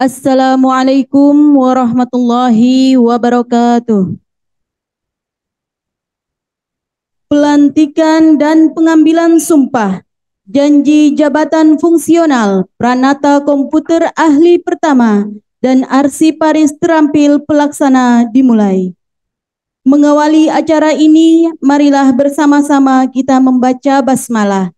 Assalamualaikum warahmatullahi wabarakatuh. Pelantikan dan pengambilan sumpah janji jabatan fungsional Pranata Komputer Ahli Pertama dan Arsiparis Terampil Pelaksana dimulai. Mengawali acara ini, marilah bersama-sama kita membaca basmalah.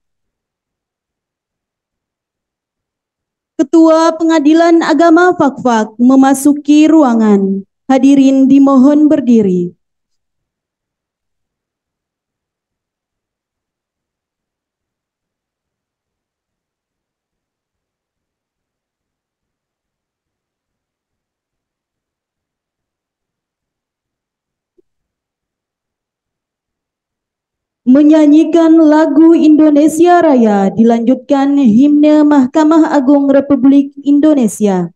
Ketua Pengadilan Agama Fakfak memasuki ruangan. Hadirin dimohon berdiri. Menyanyikan lagu Indonesia Raya dilanjutkan himne Mahkamah Agung Republik Indonesia.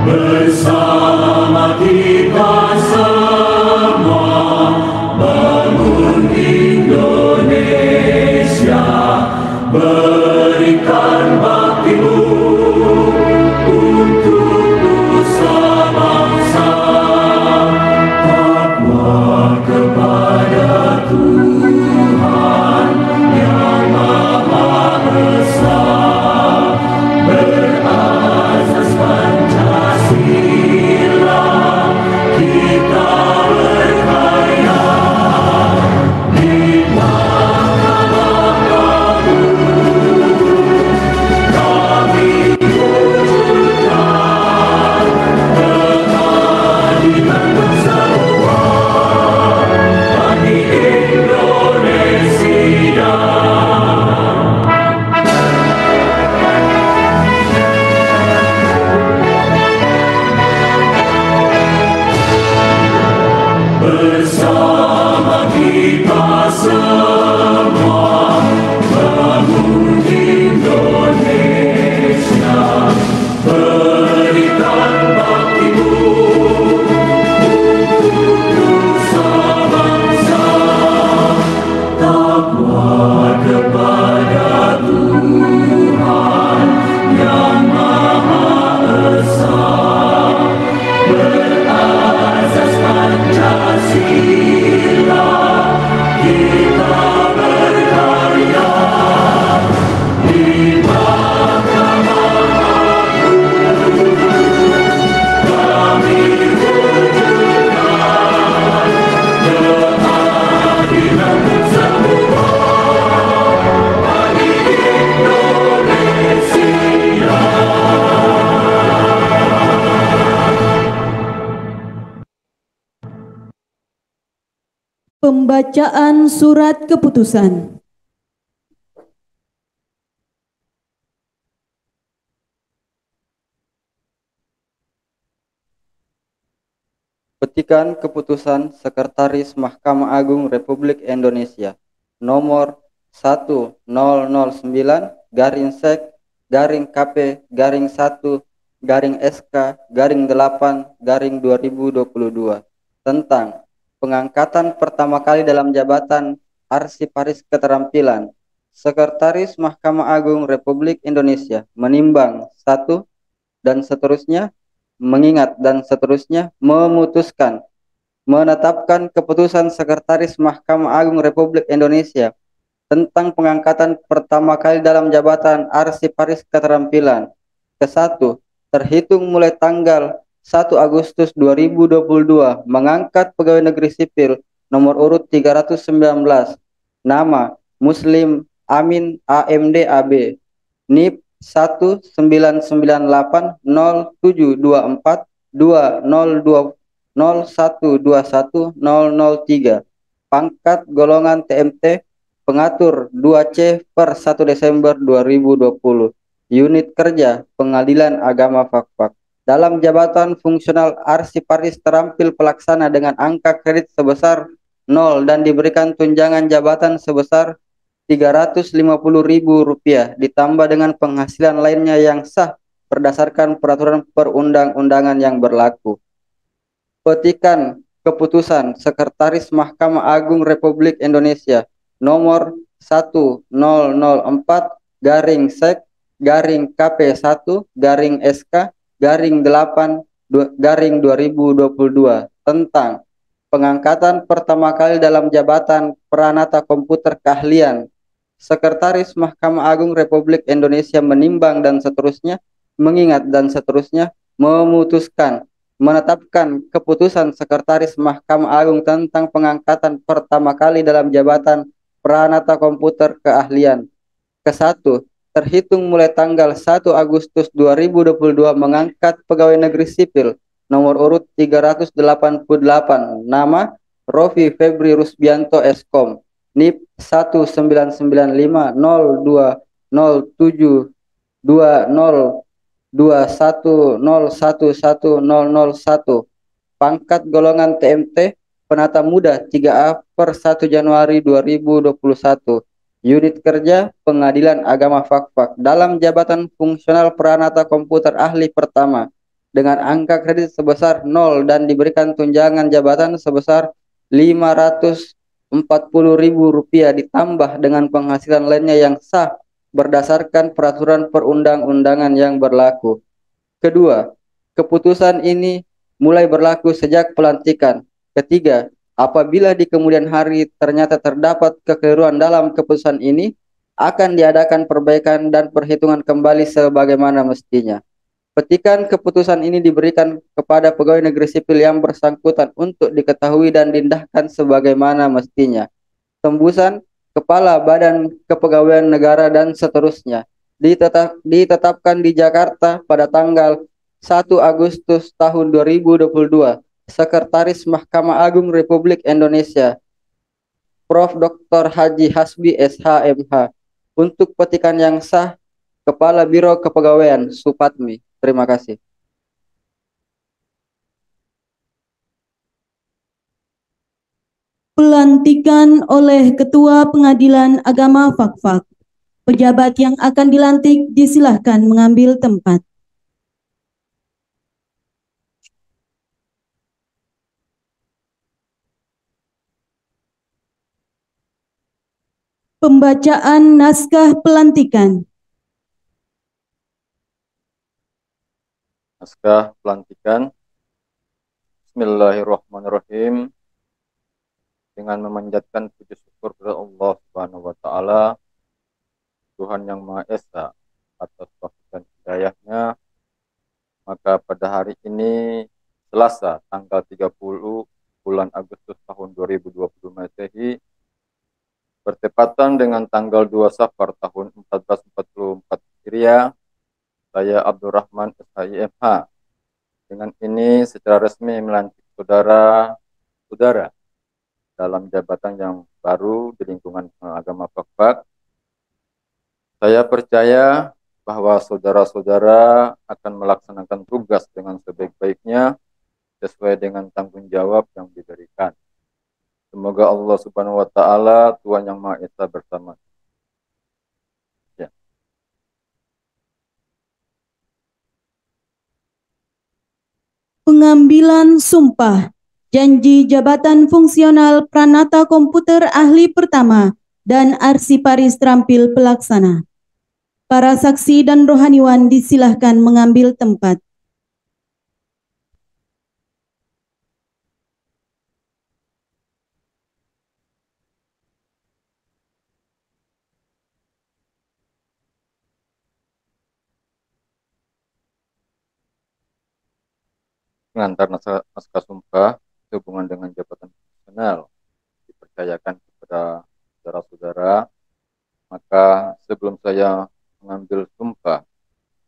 Bersama kita semua bangun Indonesia, berikan baktimu untuk nusa bangsa, takwa kepada Tuhan yang Maha Esa, berazas Pancasila. Pembacaan surat keputusan. Petikan Keputusan Sekretaris Mahkamah Agung Republik Indonesia nomor 1009-1-SK-8-2022 tentang pengangkatan pertama kali dalam jabatan Arsiparis Keterampilan. Sekretaris Mahkamah Agung Republik Indonesia menimbang satu dan seterusnya, mengingat dan seterusnya, memutuskan menetapkan keputusan Sekretaris Mahkamah Agung Republik Indonesia tentang pengangkatan pertama kali dalam jabatan Arsiparis Keterampilan. Ke-1, terhitung mulai tanggal 1 Agustus 2022, mengangkat pegawai negeri sipil nomor urut 319, nama Muslim Amin AMD AB, NIP 19980724202001210003, pangkat golongan TMT, pengatur 2C per 1 Desember 2020, unit kerja Pengadilan Agama Fakfak. Dalam jabatan fungsional Arsiparis terampil pelaksana dengan angka kredit sebesar 0 dan diberikan tunjangan jabatan sebesar Rp350.000 ditambah dengan penghasilan lainnya yang sah berdasarkan peraturan perundang-undangan yang berlaku. Petikan Keputusan Sekretaris Mahkamah Agung Republik Indonesia nomor 1004-SK-KP1-SK-8-2022 tentang pengangkatan pertama kali dalam jabatan Pranata Komputer Keahlian. Sekretaris Mahkamah Agung Republik Indonesia menimbang dan seterusnya, mengingat dan seterusnya, memutuskan menetapkan keputusan Sekretaris Mahkamah Agung tentang pengangkatan pertama kali dalam jabatan Pranata Komputer Keahlian. Ke-1, terhitung mulai tanggal 1 Agustus 2022, mengangkat pegawai negeri sipil nomor urut 388, nama Rofi Febri Rusbianto Eskom, NIP 1995-02020210001, pangkat golongan TMT, penata muda 3A per 1 Januari 2021, unit kerja Pengadilan Agama Fakfak, dalam jabatan fungsional Pranata Komputer Ahli pertama dengan angka kredit sebesar 0 dan diberikan tunjangan jabatan sebesar Rp540.000 ditambah dengan penghasilan lainnya yang sah berdasarkan peraturan perundang-undangan yang berlaku. Kedua, keputusan ini mulai berlaku sejak pelantikan. Ketiga, apabila di kemudian hari ternyata terdapat kekeliruan dalam keputusan ini, akan diadakan perbaikan dan perhitungan kembali sebagaimana mestinya. Petikan keputusan ini diberikan kepada pegawai negeri sipil yang bersangkutan untuk diketahui dan diindahkan sebagaimana mestinya. Tembusan Kepala Badan Kepegawaian Negara dan seterusnya ditetapkan di Jakarta pada tanggal 1 Agustus tahun 2022. Sekretaris Mahkamah Agung Republik Indonesia Prof. Dr. Haji Hasbi SH.MH. Untuk petikan yang sah, Kepala Biro Kepegawaian Supatmi. Terima kasih. Pelantikan oleh Ketua Pengadilan Agama Fakfak. Pejabat yang akan dilantik disilahkan mengambil tempat. Pembacaan naskah pelantikan. Naskah pelantikan. Bismillahirrahmanirrahim. Dengan memanjatkan puji syukur kepada Allah Subhanahu wa taala, Tuhan yang Maha Esa, atas taufik dan hidayahnya, maka pada hari ini Selasa tanggal 30 bulan Agustus tahun 2020 Masehi, bertepatan dengan tanggal 2 Safar tahun 1444 Hijriah, saya Abdurrahman SHIMH dengan ini secara resmi melantik saudara-saudara dalam jabatan yang baru di lingkungan agama Fakfak. Saya percaya bahwa saudara-saudara akan melaksanakan tugas dengan sebaik-baiknya sesuai dengan tanggung jawab yang diberikan. Semoga Allah Subhanahu wa taala, Tuhan yang Maha Esa bersama. Ya. Pengambilan sumpah janji jabatan fungsional Pranata Komputer Ahli Pertama dan Arsiparis Terampil Pelaksana. Para saksi dan rohaniwan disilahkan mengambil tempat. Mengantar naskah sumpah sehubungan dengan jabatan fungsional dipercayakan kepada saudara-saudara. Maka sebelum saya mengambil sumpah,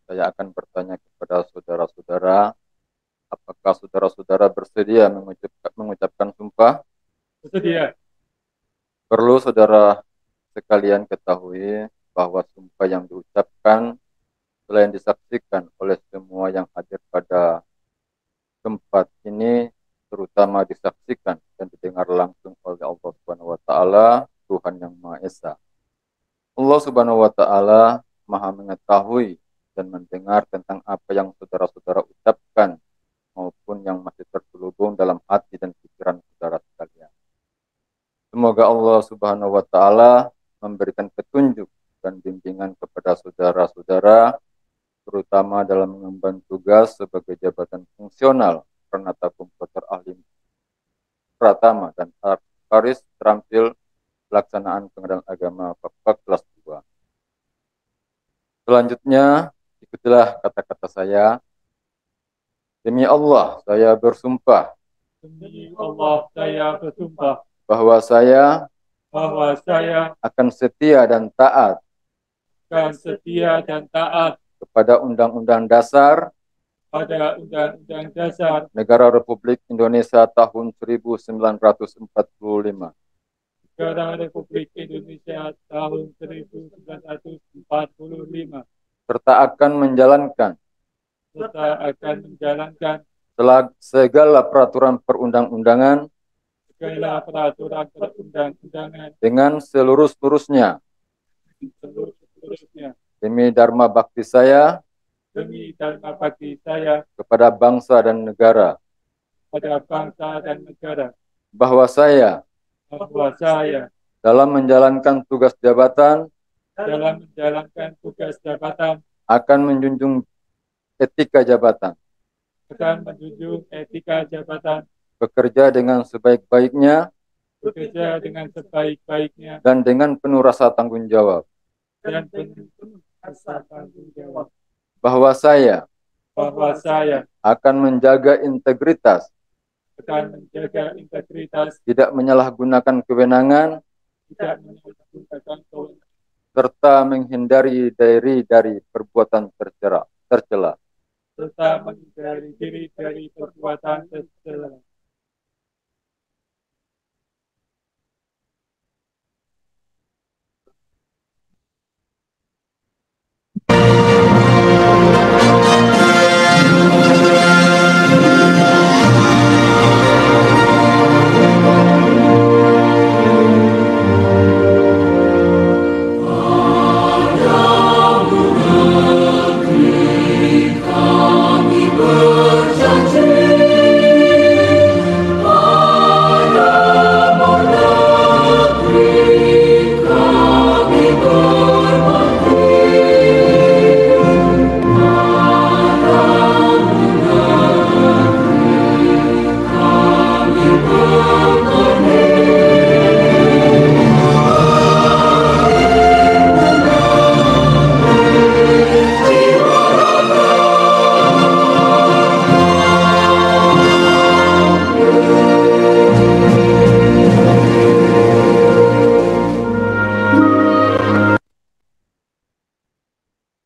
saya akan bertanya kepada saudara-saudara, apakah saudara-saudara bersedia mengucapkan sumpah? Bersedia. Perlu saudara sekalian ketahui bahwa sumpah yang diucapkan selain disaksikan oleh semua yang hadir pada tempat ini, terutama disaksikan dan didengar langsung oleh Allah Subhanahu wa taala, Tuhan yang Maha Esa. Allah Subhanahu wa taala Maha mengetahui dan mendengar tentang apa yang saudara-saudara ucapkan maupun yang masih terselubung dalam hati dan pikiran saudara sekalian. Semoga Allah Subhanahu wa taala memberikan petunjuk dan bimbingan kepada saudara-saudara, terutama dalam mengemban tugas sebagai jabatan fungsional Pranata Komputer Ahli Pratama dan Arsiparis Terampil Pelaksanaan Pengadilan Agama Fakfak kelas 2. Selanjutnya, ikutilah kata-kata saya. Demi Allah, saya bersumpah. Demi Allah, saya bersumpah Bahwa saya akan setia dan taat kepada Undang-Undang Dasar pada Undang-Undang Dasar Negara Republik Indonesia tahun 1945 Negara Republik Indonesia tahun 1945 serta akan menjalankan segala peraturan perundang-undangan dengan seluruh-seluruhnya demi dharma bakti saya kepada bangsa dan negara, bahwa saya dalam menjalankan tugas jabatan akan menjunjung etika jabatan, bekerja dengan sebaik-baiknya dan dengan penuh rasa tanggung jawab, bahwa saya akan menjaga integritas, tidak menyalahgunakan kewenangan, serta menghindari diri dari perbuatan tercela.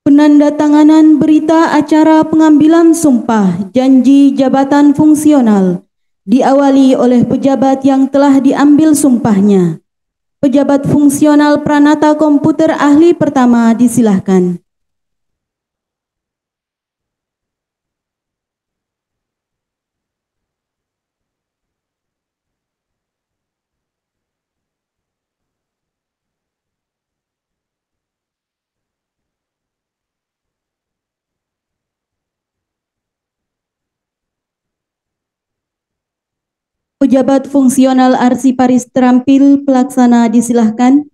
Penandatanganan berita acara pengambilan sumpah janji jabatan fungsional diawali oleh pejabat yang telah diambil sumpahnya. Pejabat fungsional Pranata Komputer ahli pertama disilahkan. Pejabat fungsional arsiparis terampil pelaksana disilahkan.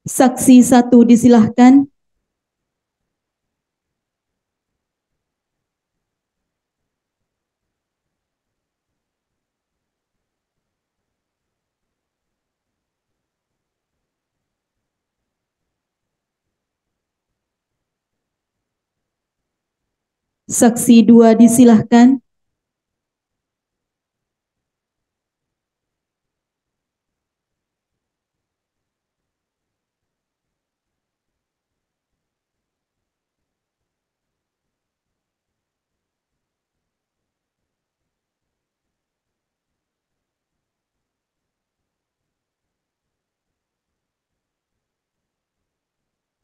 Saksi 1 disilahkan. Saksi 2 disilahkan.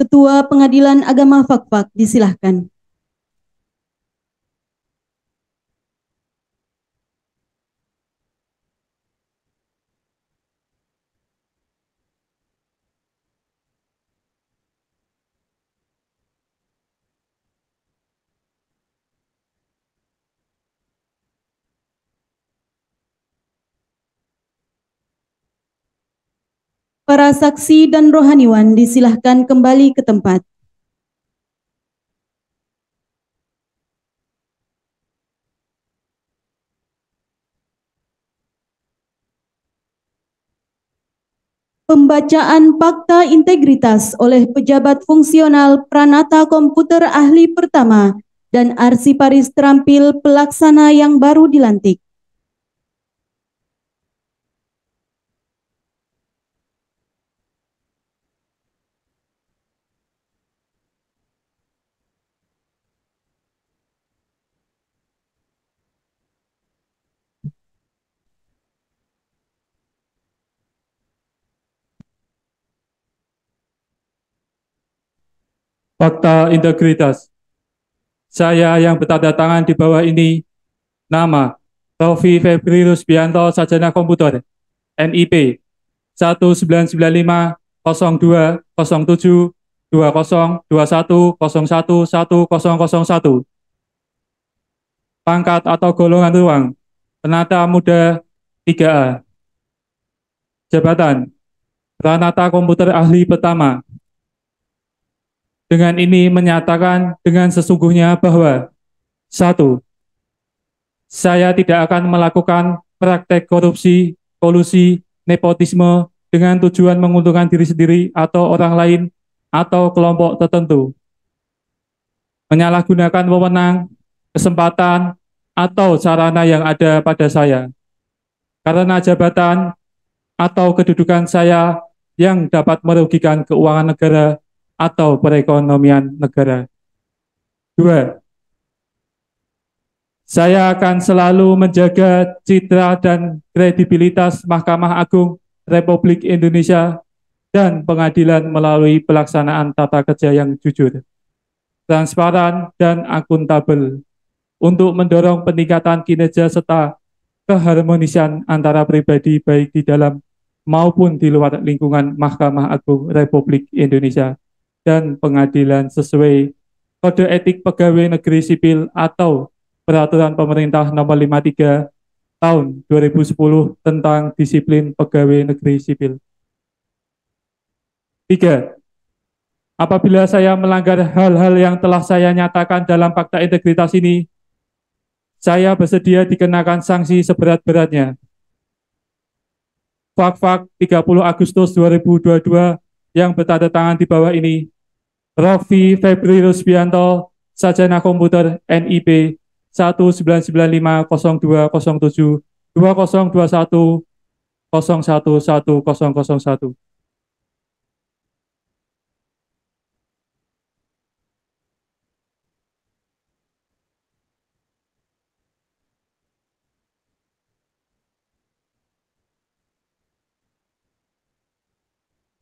Ketua Pengadilan Agama Fakfak disilahkan. Para saksi dan rohaniwan disilahkan kembali ke tempat. Pembacaan fakta integritas oleh pejabat fungsional Pranata Komputer ahli pertama dan arsiparis terampil pelaksana yang baru dilantik. Fakta integritas. Saya yang bertanda tangan di bawah ini, nama Rofi Febri Rusbianto, Sarjana Komputer, NIP 1995-02-07-20-21-101-101, pangkat atau golongan ruang Pranata Muda 3A, jabatan Pranata Komputer ahli pertama. Dengan ini menyatakan dengan sesungguhnya bahwa 1. Saya tidak akan melakukan praktek korupsi, kolusi, nepotisme dengan tujuan menguntungkan diri sendiri atau orang lain atau kelompok tertentu. Menyalahgunakan wewenang, kesempatan, atau sarana yang ada pada saya. Karena jabatan atau kedudukan saya yang dapat merugikan keuangan negara atau perekonomian negara. 2. Saya akan selalu menjaga citra dan kredibilitas Mahkamah Agung Republik Indonesia dan pengadilan melalui pelaksanaan tata kerja yang jujur, transparan, dan akuntabel untuk mendorong peningkatan kinerja serta keharmonisan antara pribadi baik di dalam maupun di luar lingkungan Mahkamah Agung Republik Indonesia dan pengadilan sesuai Kode Etik Pegawai Negeri Sipil atau Peraturan Pemerintah Nomor 53 Tahun 2010 tentang Disiplin Pegawai Negeri Sipil. 3. Apabila saya melanggar hal-hal yang telah saya nyatakan dalam fakta integritas ini, saya bersedia dikenakan sanksi seberat-beratnya. Fakfak 30 Agustus 2022 yang bertanda tangan di bawah ini: Rofi Febri Rusbianto, Sarjana Komputer NIP 1995027202101111001.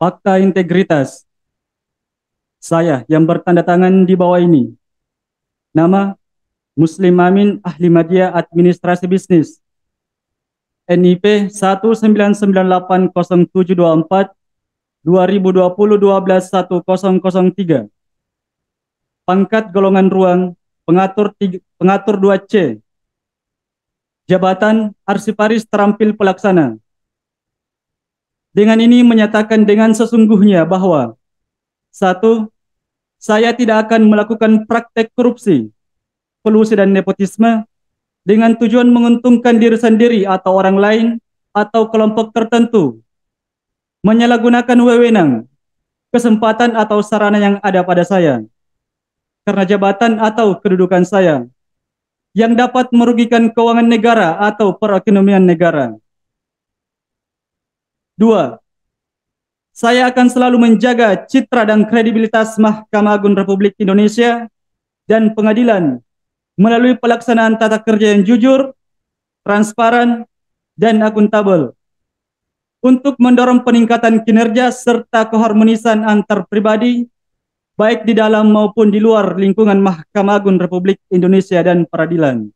Fakta integritas. Saya yang bertanda tangan di bawah ini. Nama Muslim Amin, Ahli Media Administrasi Bisnis. NIP 1998074 2020-12-1003. Pangkat golongan ruang pengatur 2C. Jabatan Arsiparis Terampil Pelaksana. Dengan ini menyatakan dengan sesungguhnya bahwa: 1. Saya tidak akan melakukan praktek korupsi, kolusi dan nepotisme dengan tujuan menguntungkan diri sendiri atau orang lain atau kelompok tertentu, menyalahgunakan wewenang, kesempatan atau sarana yang ada pada saya karena jabatan atau kedudukan saya yang dapat merugikan keuangan negara atau perekonomian negara. 2. Saya akan selalu menjaga citra dan kredibilitas Mahkamah Agung Republik Indonesia dan pengadilan melalui pelaksanaan tata kerja yang jujur, transparan, dan akuntabel untuk mendorong peningkatan kinerja serta keharmonisan antar pribadi baik di dalam maupun di luar lingkungan Mahkamah Agung Republik Indonesia dan peradilan.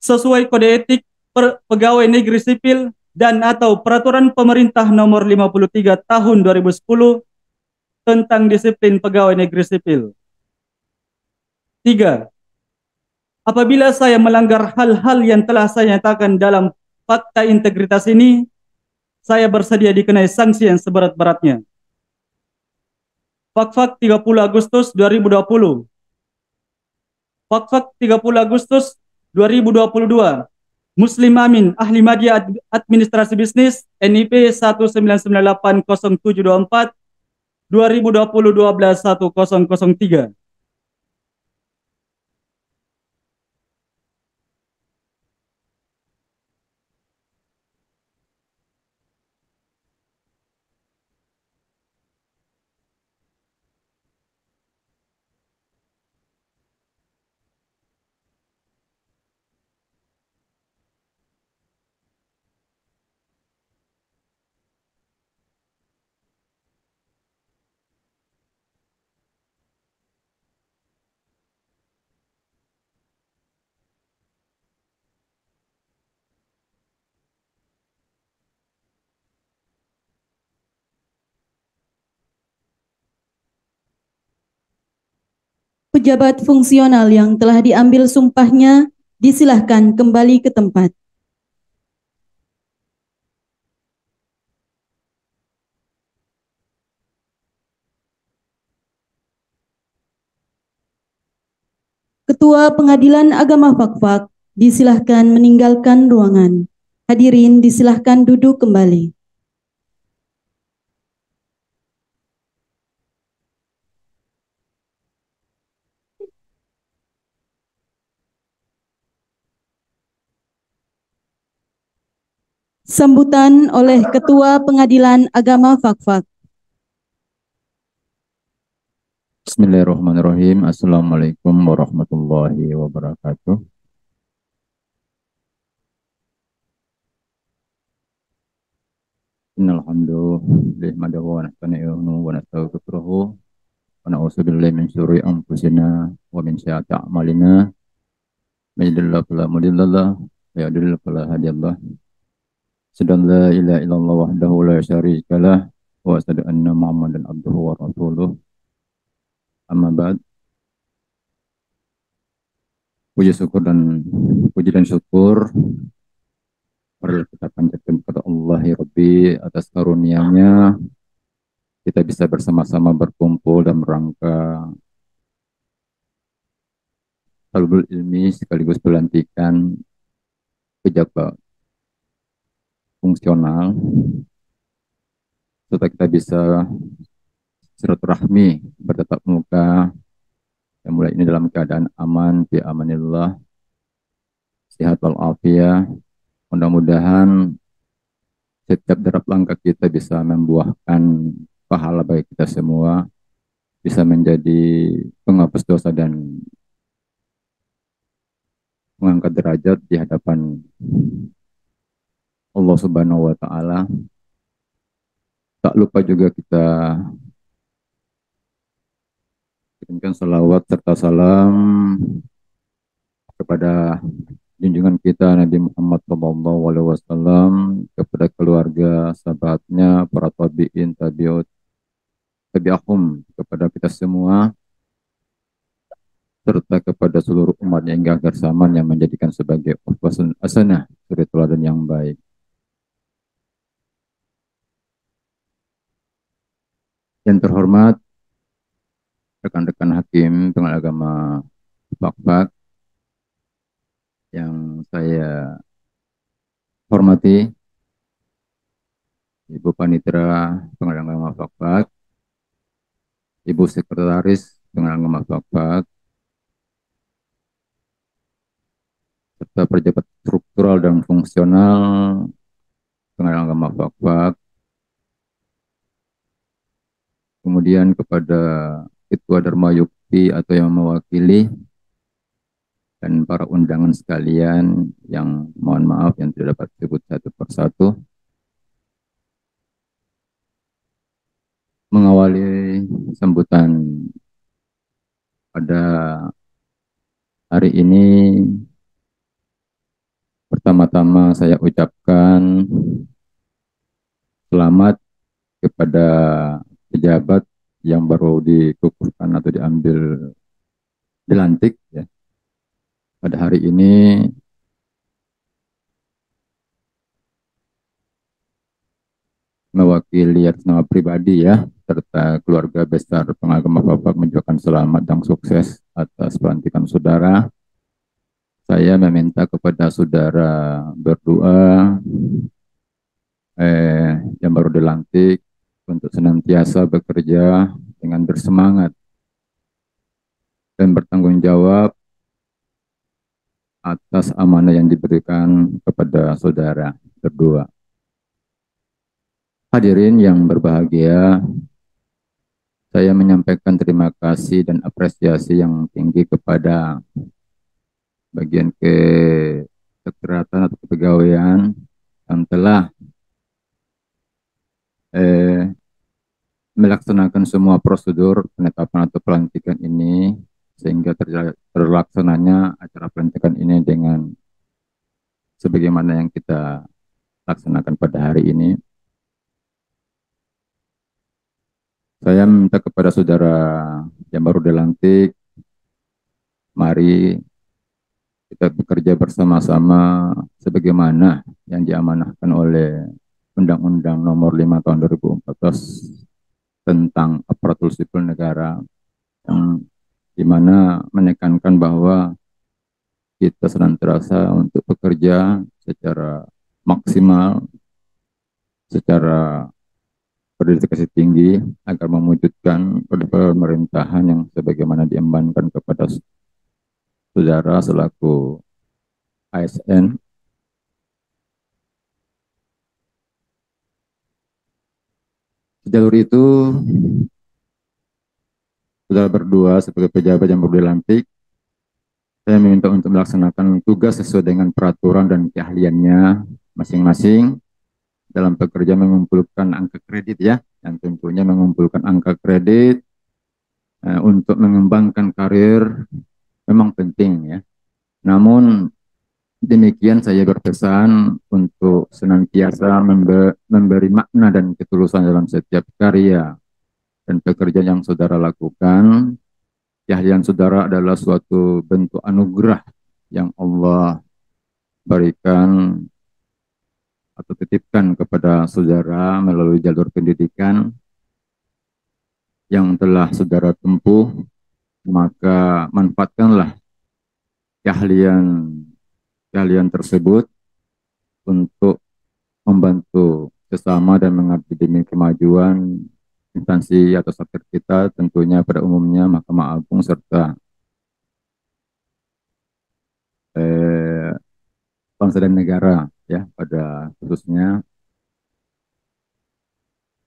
Sesuai kode etik pegawai negeri sipil dan atau peraturan pemerintah nomor 53 tahun 2010 tentang disiplin pegawai negeri sipil. 3. Apabila saya melanggar hal-hal yang telah saya nyatakan dalam fakta integritas ini, saya bersedia dikenai sanksi yang seberat-beratnya. Fakfak 30 Agustus 2020. Fakfak 30 Agustus 2022. Muslim Amin, Ahli Media Administrasi Bisnis, NIP 1998074 2020-12-1003. Pejabat fungsional yang telah diambil sumpahnya disilahkan kembali ke tempat. Ketua Pengadilan Agama Fakfak disilahkan meninggalkan ruangan. Hadirin disilahkan duduk kembali. Sambutan oleh Ketua Pengadilan Agama Fakfak. Bismillahirrahmanirrahim. Assalamualaikum warahmatullahi wabarakatuh. Innal hamdalillah wa nasta'inuhu wa nastaghfiruhu wa na'udzu billahi min syururi anfusina wa min sayyiati a'malina. May yahdihillahu fala mudilla lahu wa yudlil fala hadiya lahu. Asyhadu an la ilaha illallah wahdahu la syarika lahu wa asyhadu anna Muhammadan abduhu wa rasuluh. Amma ba'd. Puji dan syukur marilah kita panjatkan kepada Allah ya Rabbi atas karunia-Nya kita bisa bersama-sama berkumpul dalam rangka talabul ilmi sekaligus pelantikan pejabat fungsional serta kita bisa silaturahmi bertatap muka yang mulai ini dalam keadaan aman, fi amanillah, sehat walafiat. Mudah-mudahan setiap derap langkah kita bisa membuahkan pahala bagi kita semua, bisa menjadi penghapus dosa dan mengangkat derajat di hadapan Allah Subhanahu wa Ta'ala. Tak lupa juga kita kirimkan salawat serta salam kepada junjungan kita Nabi Muhammad SAW, kepada keluarga, sahabatnya, para tabi'in, tabi'ahum, kepada kita semua, serta kepada seluruh umat yang agar zaman yang menjadikan sebagai uswatun hasanah, suri teladan yang baik. Yang terhormat rekan-rekan hakim pengadilan agama Fakfak yang saya hormati, Ibu Panitera Pengadilan Agama Fakfak, Ibu Sekretaris Pengadilan Agama Fakfak, serta pejabat struktural dan fungsional Pengadilan Agama Fakfak, kemudian kepada Ketua Dharma Yukti atau yang mewakili, dan para undangan sekalian yang mohon maaf yang tidak dapat disebut satu persatu. Mengawali sambutan pada hari ini, pertama-tama saya ucapkan selamat kepada pejabat yang baru dikukuhkan atau dilantik ya. Pada hari ini mewakili atas nama pribadi ya, serta keluarga besar Pengagama Fakfak mengucapkan selamat dan sukses atas pelantikan saudara. Saya meminta kepada saudara berdoa yang baru dilantik untuk senantiasa bekerja dengan bersemangat dan bertanggung jawab atas amanah yang diberikan kepada saudara berdua. Hadirin yang berbahagia, saya menyampaikan terima kasih dan apresiasi yang tinggi kepada bagian kesekretariatan atau kepegawaian yang telah melaksanakan semua prosedur penetapan atau pelantikan ini sehingga terlaksananya acara pelantikan ini dengan sebagaimana yang kita laksanakan pada hari ini. Saya minta kepada saudara yang baru dilantik, mari kita bekerja bersama-sama sebagaimana yang diamanahkan oleh Undang-Undang Nomor 5 Tahun 2014 tentang aparatur sipil negara, yang dimana menekankan bahwa kita senantiasa untuk bekerja secara maksimal, secara berdedikasi tinggi agar mewujudkan pemerintahan yang sebagaimana diembankan kepada saudara selaku ASN. Jalur itu saudara berdua sebagai pejabat yang baru dilantik, saya meminta untuk melaksanakan tugas sesuai dengan peraturan dan keahliannya masing-masing dalam pekerja mengumpulkan angka kredit ya, yang tentunya mengumpulkan angka kredit untuk mengembangkan karir memang penting ya. Namun demikian saya berpesan untuk senantiasa memberi makna dan ketulusan dalam setiap karya dan pekerjaan yang saudara lakukan. Keahlian saudara adalah suatu bentuk anugerah yang Allah berikan atau titipkan kepada saudara melalui jalur pendidikan yang telah saudara tempuh, maka manfaatkanlah keahlian tersebut untuk membantu bersama dan mengabdi demi kemajuan instansi atau sektor kita, tentunya pada umumnya Mahkamah Agung serta bangsa dan negara, ya, pada khususnya,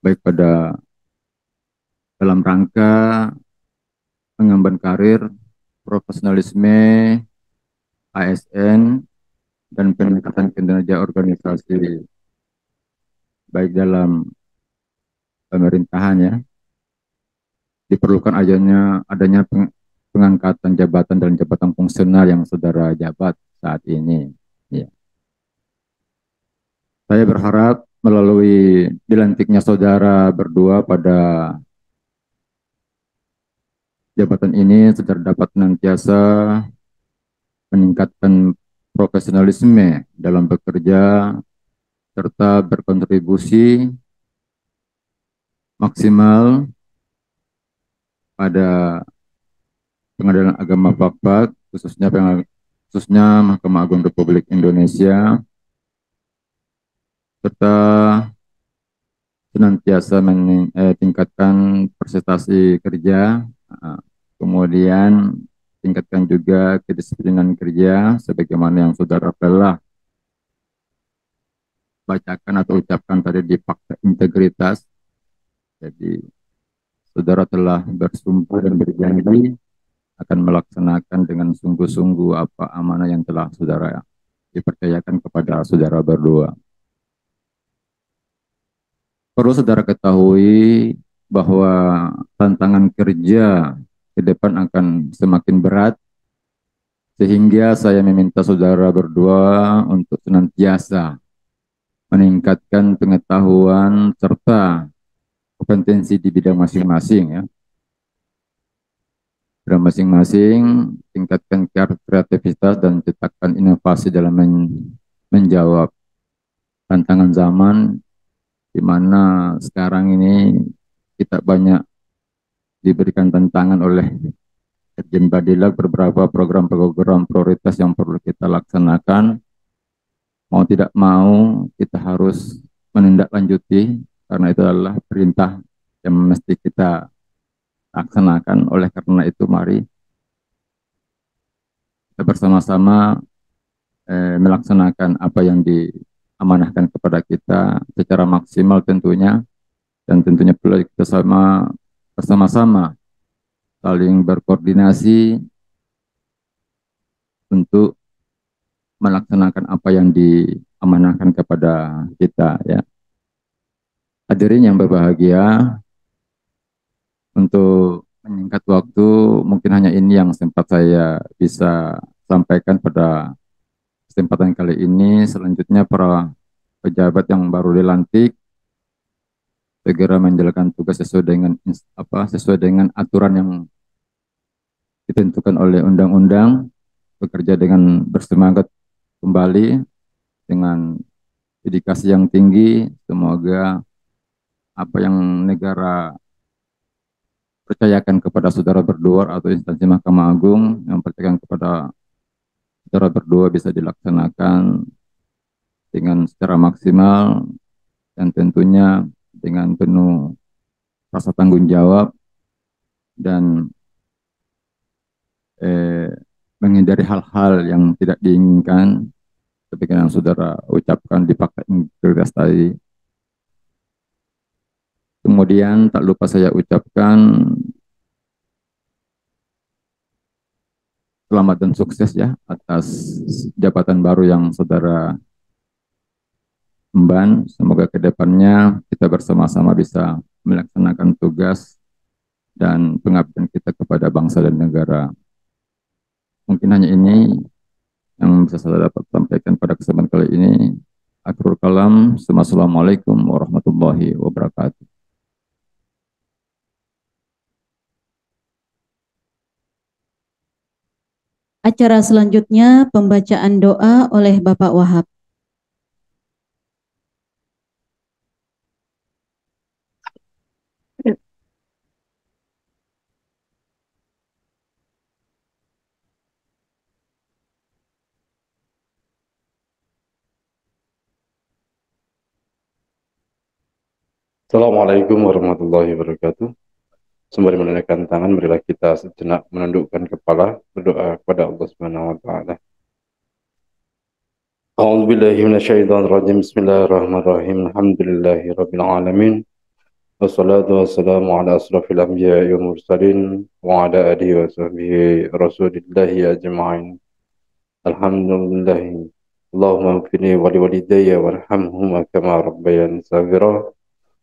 baik pada dalam rangka pengembangan karir, profesionalisme ASN, dan peningkatan kinerja organisasi baik dalam pemerintahan, ya, diperlukan adanya pengangkatan jabatan dan jabatan fungsional yang saudara jabat saat ini. Ya. Saya berharap melalui dilantiknya saudara berdua pada jabatan ini, saudara dapat senantiasa meningkatkan profesionalisme dalam bekerja serta berkontribusi maksimal pada Pengadilan Agama Fakfak, khususnya Mahkamah Agung Republik Indonesia, serta senantiasa meningkatkan prestasi kerja, kemudian tingkatkan juga kedisiplinan kerja sebagaimana yang saudara telah bacakan atau ucapkan tadi di fakta integritas. Jadi saudara telah bersumpah dan berjanji akan melaksanakan dengan sungguh-sungguh apa amanah yang telah saudara dipercayakan kepada saudara berdua. Perlu saudara ketahui bahwa tantangan kerja ke depan akan semakin berat, sehingga saya meminta saudara berdua untuk senantiasa meningkatkan pengetahuan serta kompetensi di bidang masing-masing, ya. Bidang masing-masing, tingkatkan kreativitas dan ciptakan inovasi dalam menjawab tantangan zaman, di mana sekarang ini kita banyak diberikan tantangan oleh Dirjen Badilag, beberapa program-program prioritas yang perlu kita laksanakan. Mau tidak mau kita harus menindaklanjuti karena itu adalah perintah yang mesti kita laksanakan. Oleh karena itu mari kita bersama-sama melaksanakan apa yang diamanahkan kepada kita secara maksimal tentunya, dan tentunya perlu kita bersama-sama saling berkoordinasi untuk melaksanakan apa yang diamanahkan kepada kita, ya. Hadirin yang berbahagia, untuk menyingkat waktu, mungkin hanya ini yang sempat saya bisa sampaikan pada kesempatan kali ini. Selanjutnya para pejabat yang baru dilantik segera menjalankan tugas sesuai dengan aturan yang ditentukan oleh undang-undang, bekerja dengan bersemangat kembali dengan dedikasi yang tinggi. Semoga apa yang negara percayakan kepada saudara berdua atau instansi Mahkamah Agung yang percayakan kepada saudara berdua bisa dilaksanakan dengan secara maksimal dan tentunya dengan penuh rasa tanggung jawab, dan menghindari hal-hal yang tidak diinginkan seperti yang saudara ucapkan di fakta integritas tadi. Kemudian tak lupa saya ucapkan selamat dan sukses, ya, atas jabatan baru yang saudara emban. Semoga kedepannya kita bersama-sama bisa melaksanakan tugas dan pengabdian kita kepada bangsa dan negara. Mungkin hanya ini yang bisa saya dapat sampaikan pada kesempatan kali ini. Akhirul kalam, assalamualaikum warahmatullahi wabarakatuh. Acara selanjutnya pembacaan doa oleh Bapak Wahab. Assalamualaikum warahmatullahi wabarakatuh. Sembari menundukkan tangan, marilah kita sejenak menundukkan kepala, berdoa kepada Allah Subhanahu wa taala. A'udzu billahi minasyaitonir rajim. Bismillahirrahmanirrahim. Alhamdulillahirabbil alamin. Wassalatu wassalamu ala asrofil anbiya'i wal mursalin wa ala alihi wa sahbihi rasulillahi ajma'in. Alhamdulillah. Allahumma ighfirli wa liwalidayya warhamhuma kama rabbayani shaghira.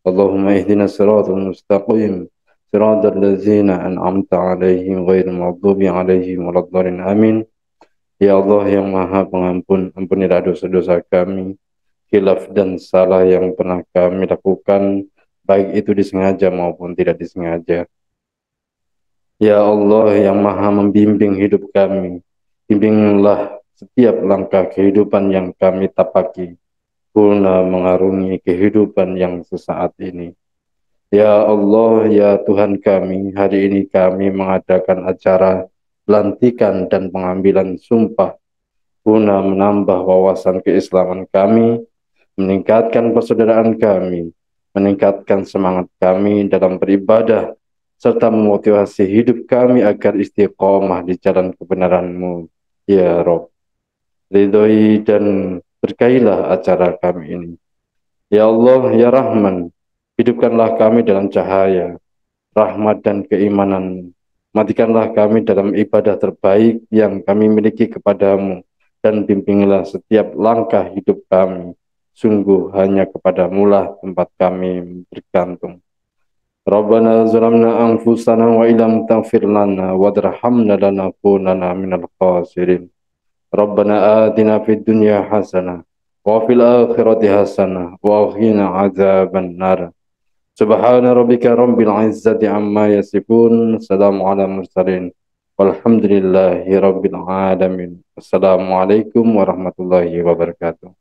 Allahumma ihdina siratal mustaqim. Siratal ladzina an'amta 'alaihim ghairil maghdubi 'alaihim waladdallin. Amin. Ya Allah yang Maha Pengampun, ampunilah dosa-dosa kami, khilaf dan salah yang pernah kami lakukan, baik itu disengaja maupun tidak disengaja. Ya Allah yang Maha membimbing hidup kami, bimbinglah setiap langkah kehidupan yang kami tapaki, guna mengarungi kehidupan yang sesaat ini. Ya Allah, ya Tuhan kami, hari ini kami mengadakan acara pelantikan dan pengambilan sumpah guna menambah wawasan keislaman kami, meningkatkan persaudaraan kami, meningkatkan semangat kami dalam beribadah, serta memotivasi hidup kami agar istiqomah di jalan kebenaran-Mu, ya Rabb. Ridhoi dan berkailah acara kami ini. Ya Allah, ya Rahman, hidupkanlah kami dalam cahaya, rahmat dan keimanan. Matikanlah kami dalam ibadah terbaik yang kami miliki kepadamu, dan bimbinglah setiap langkah hidup kami. Sungguh hanya kepadamulah tempat kami bergantung. Rabbana zalamna anfusana wa illam taghfir lana wa tarhamna lanakunanna minal khasirin. Rabbana atina fid dunya hasanah wa fil akhirati hasanah wa qina adzaban nar. Subhana rabbika rabbil izzati amma yasifun. Assalamu ala mursalin. Walhamdulillahi rabbil alamin. Assalamualaikum warahmatullahi wabarakatuh.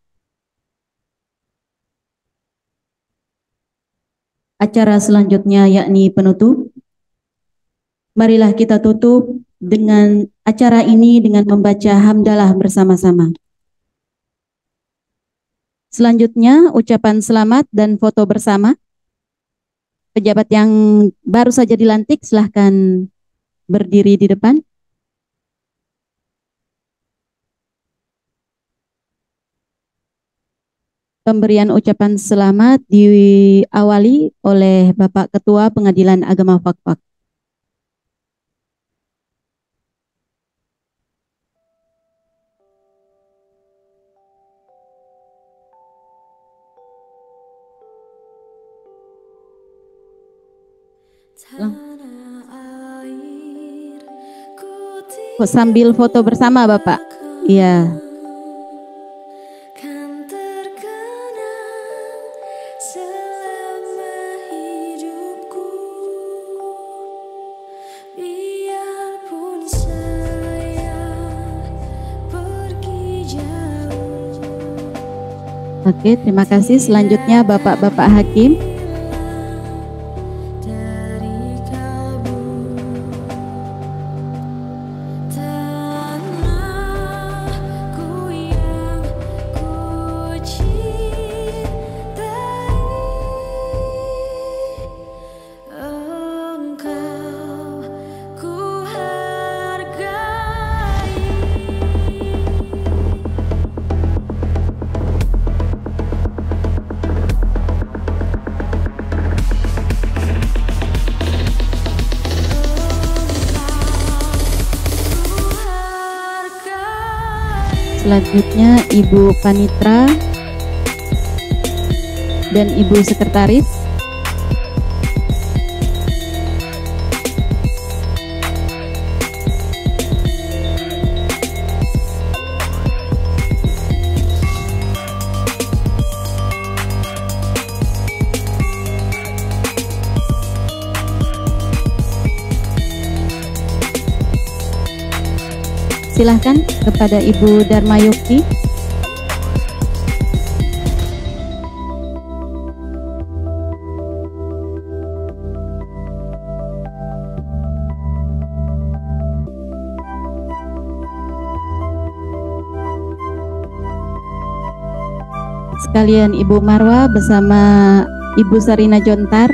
Acara selanjutnya yakni penutup. Marilah kita tutup dengan acara ini dengan membaca hamdalah bersama-sama. Selanjutnya ucapan selamat dan foto bersama. Pejabat yang baru saja dilantik silahkan berdiri di depan. Pemberian ucapan selamat diawali oleh Bapak Ketua Pengadilan Agama Fakfak. Sambil foto bersama Bapak. Iya. Oke, terima kasih. Selanjutnya Bapak-bapak hakim. Selanjutnya Ibu Panitra dan Ibu Sekretaris. Silahkan kepada Ibu Darmayukti. Sekalian Ibu Marwa bersama Ibu Sarina Jontar.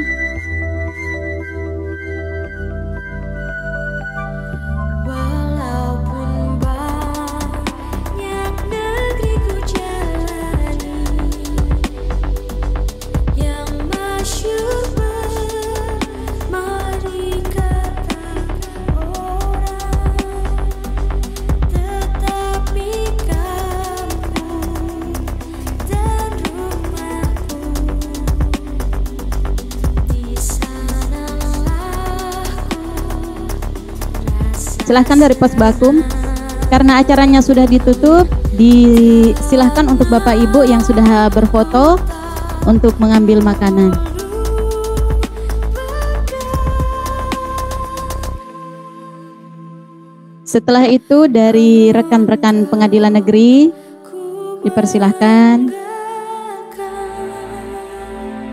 Silahkan dari Pos Bakum, karena acaranya sudah ditutup, disilahkan untuk Bapak Ibu yang sudah berfoto untuk mengambil makanan. Setelah itu dari rekan-rekan pengadilan negeri dipersilahkan.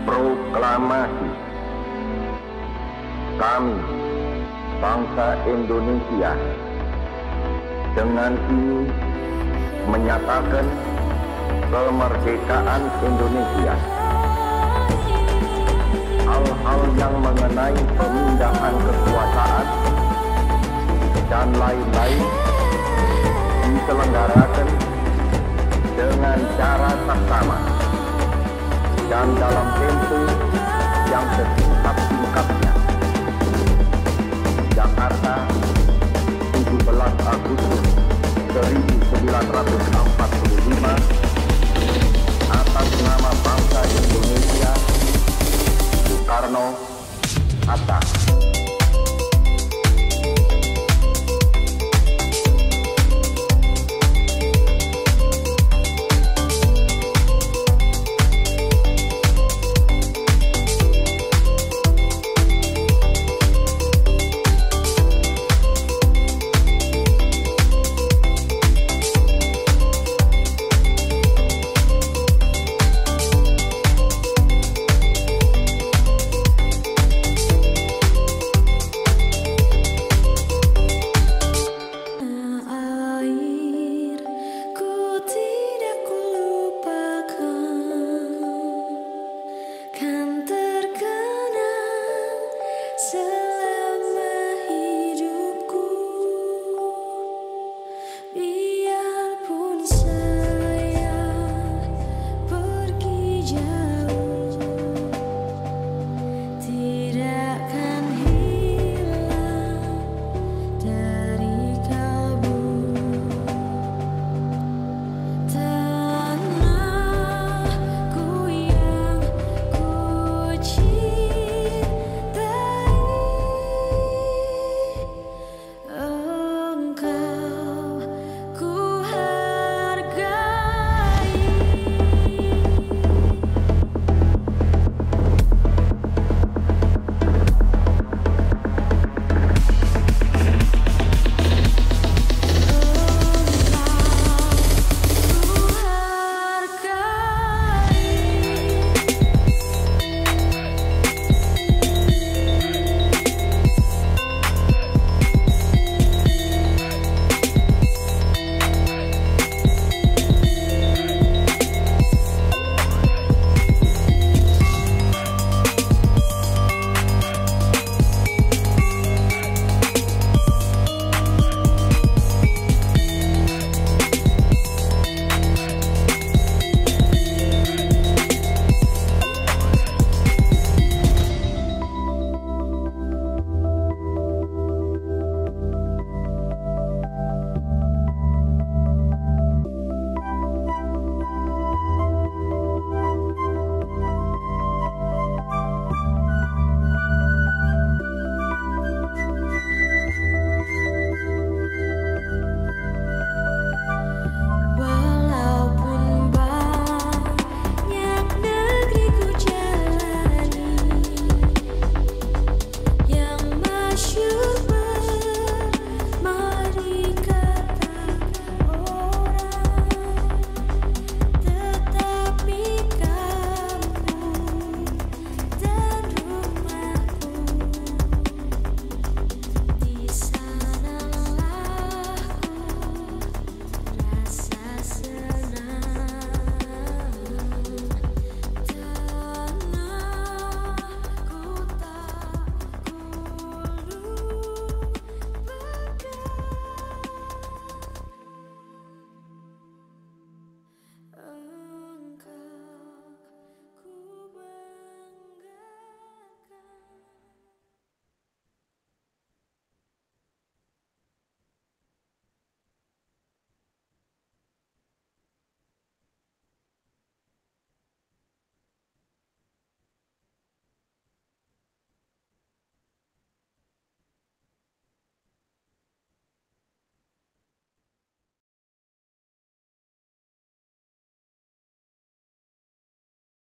Proklamasi kami bangsa Indonesia dengan ini menyatakan kemerdekaan Indonesia. Hal-hal yang mengenai pemindahan kekuasaan dan lain-lain diselenggarakan dengan cara saksama dan dalam tempo yang sesingkat-singkatnya. Jakarta, 17 Agustus 1945, atas nama bangsa Indonesia, Soekarno, Hatta.